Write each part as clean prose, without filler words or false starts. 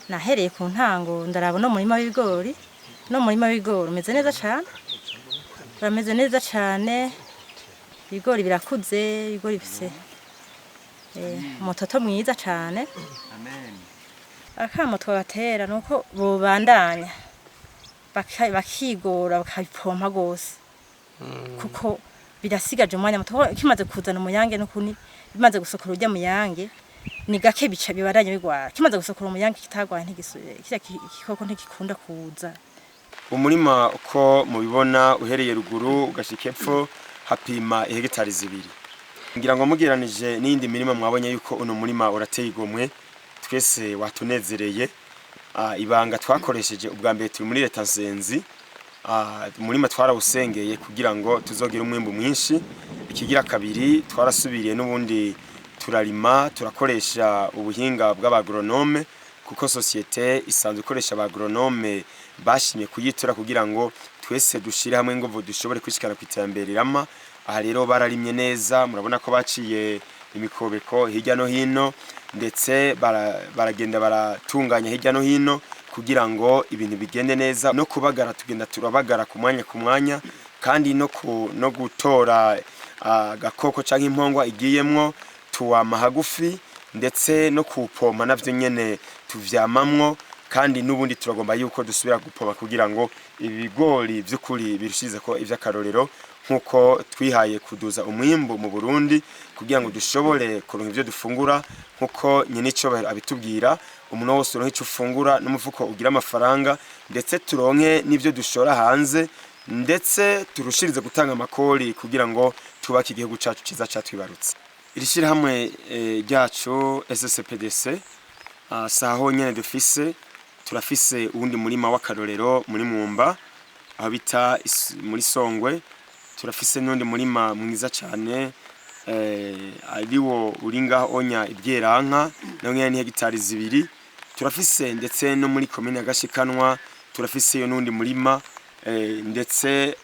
nahereye ku ntango ndaraba no murima w'ibigori umeze neza cyane, bameze neza cyane, ibigori birakuze, ibigori bifise umutoto mwiza cyane. Akamo twabatera nuko bobandanya bakigora bakabipompa gose, kuko birasigaje umwanya muto. Kimaze kuzana umuyange n'ukuni bimaze gusokora urya muyange ni gake bica bibaranye bigwara. Kimaze gusokora umuyange kitagwaye ntigisubire, kira kikoko ntikikunda kuza. Umurima uko mubibona uhereye ruguru ugashika epfo hapima hegitari 2. Ngira ngo mugiranije n'indi mirima mwabonye yuko uno murima urateye igomwe, twese watunezereye. Ibanga twakoresheje ubwa mbere turi muri leta nsenzi, umurima twarawusengeye kugira ngo tuzogira umwimbu mwinshi. Ikigira kabiri twarasubiriye n'ubundi turarima, turakoresha ubuhinga bw'abagronome, kuko societe isanzwe ikoresha abagronome bashimye kuyitura kugira ngo twese dushire hamwe ngo dushobore kwishikana kwiterambere rirama. Aha rero bararimye neza, murabona ko baciye imikobeko hirya no hino, ndetse baragenda baratunganya hirya no hino kugira ngo ibintu bigende neza. No kubagara tugenda turabagara ku mwanya, kandi no gutora gakoko canke impongwa igiyemwo tuwama hagufi, ndetse no kupoma navyo nyene tuvyamamwo. Kandi nubundi turagomba yuko dusubira gupoma kugira ngo ibigori by'ukuri birushize ko ivyakarorero, nkuko twihaye kuduza umwimbu mu Burundi kugira ngo dushobore kuronka ivyo dufungura, nkuko nico abitubwira. Umuntu wose uronka ico ufungura n'umufuko ugira amafaranga, ndetse turonke n'ivyo dushora hanze, ndetse turushirize gutanga amakori kugira ngo tubake igihugu cacu ciza catwibarutse. Iri shirahamwe ryacu SCPDSE saho nyene dufise, turafise uwundi murima w'akarorero muri Mwumba aho bita muri Songwe. Turafise n'undi murima mwiza cyane ariwo uringa onya ibyeranka nayo ni hegitari 2. Turafise ndetse no muri komine Gashikanwa turafise yo n'undi murima, ndetse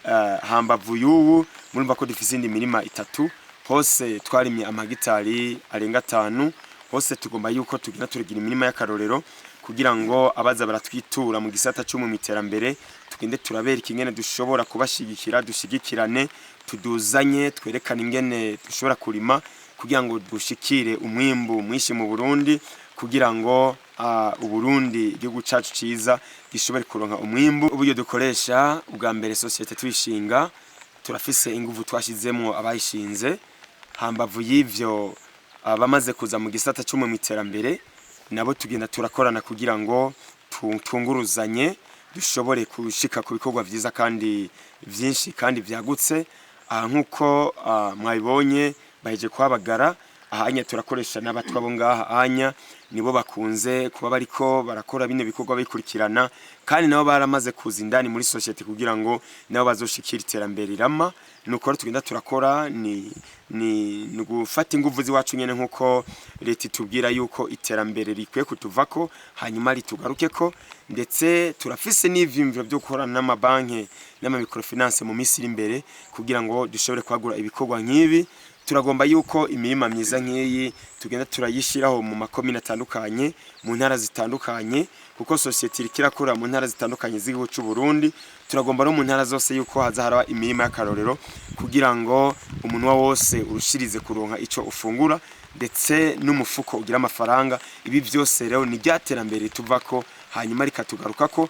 hambavu y'ubu murumva ko dufise indi mirima 3. Hose twarimye amagitari arenga 5. Hose tugomba yuko tugina turigira imirima y'akarorero kugira ngo abaza baratwitura mu gisata cyo mu miterambere tugende turabera ikingene dushobora kubashigikira, dushigikirane, tuduzanye, twerekana ingene dushobora kurima kugira ngo dushikire umwimbu mwishi mu Burundi, kugira ngo Uburundi igihugu cacu ciza gishobore kuronka umwimbu. Uburyo dukoresha ubwa mbere societe twishinga, turafise inguvu twashizemo abayishinze. Hambavu y'ivyo abamaze kuza mu gisata cyo mu miterambere nabo tugenda turakorana kugira ngo tunguruzanye dushobore kushika ku bikorwa vyiza kandi vyinshi kandi vyagutse. Nkuko mwabibonye baheje kwabagara ahanya turakoresha n'abatwabo ngaha anya nibo bakunze kuba bariko barakora bine bikorwa bikurikirana, kandi nabo baramaze kuza indani muri societe kugira ngo nabo bazoshikira iterambere rirama. Nuko tugenda turakora ni gufata inguvu ziwacu nyene, nkuko leta itubwira yuko iterambere rikwiye kutuvako hanyuma ritugarukeko. Ndetse turafise n'ivyimviro byo gukorana n'amabanki n'amamicrofinance mu misiri imbere kugira ngo dushobore kwagura ibikorwa nk'ibi. Turagomba yuko imirima myiza nk'iyi tugenda turayishiraho mu makomine atandukanye, mu ntara zitandukanye, kuko societe ikirakora mu ntara zitandukanye z'igihugu cy'u Burundi. Turagomba no mu ntara zose yuko haza haraba imirima y'akarorero kugira ngo umuntu wose urushirize kuronka ico ufungura, ndetse n'umufuko ugira amafaranga. Ibi byose rero ni ryaterambere tuvako hanyuma rikatugarukako.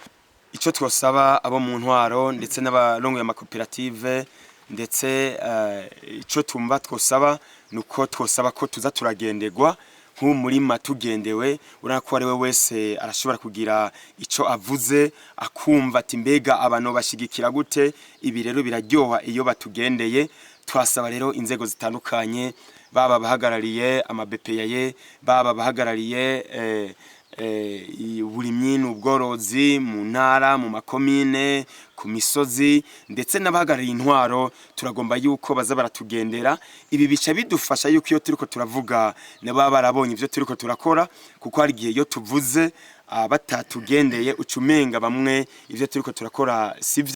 Ico twosaba abo mu ntwaro ndetse n'abarongoye amakoperative, ndetse ico tumba twosaba nuko twosaba ko tuza turagenderwa nk'umurima tugendewe. Urako ari we wese arashobora kugira ico avuze, akumva ati mbega abantu bashigikira gute. Ibi rero biraryoha iyo batugendeye. Twasaba rero inzego zitandukanye, baba bahagarariye amaBPAye, baba bahagarariye uburimyi n'ubworozi mu ntara, mu makomine, ku misozi, ndetse n'abahagarariye intwaro. Turagomba yuko baza baratugendera. Ibi bica bidufasha yuko iyo turiko turavuga naba barabonye ivyo turiko turakora, kuko hari gihe iyo tuvuze batatugendeye ucumenga bamwe ivyo turiko turakora sivyo.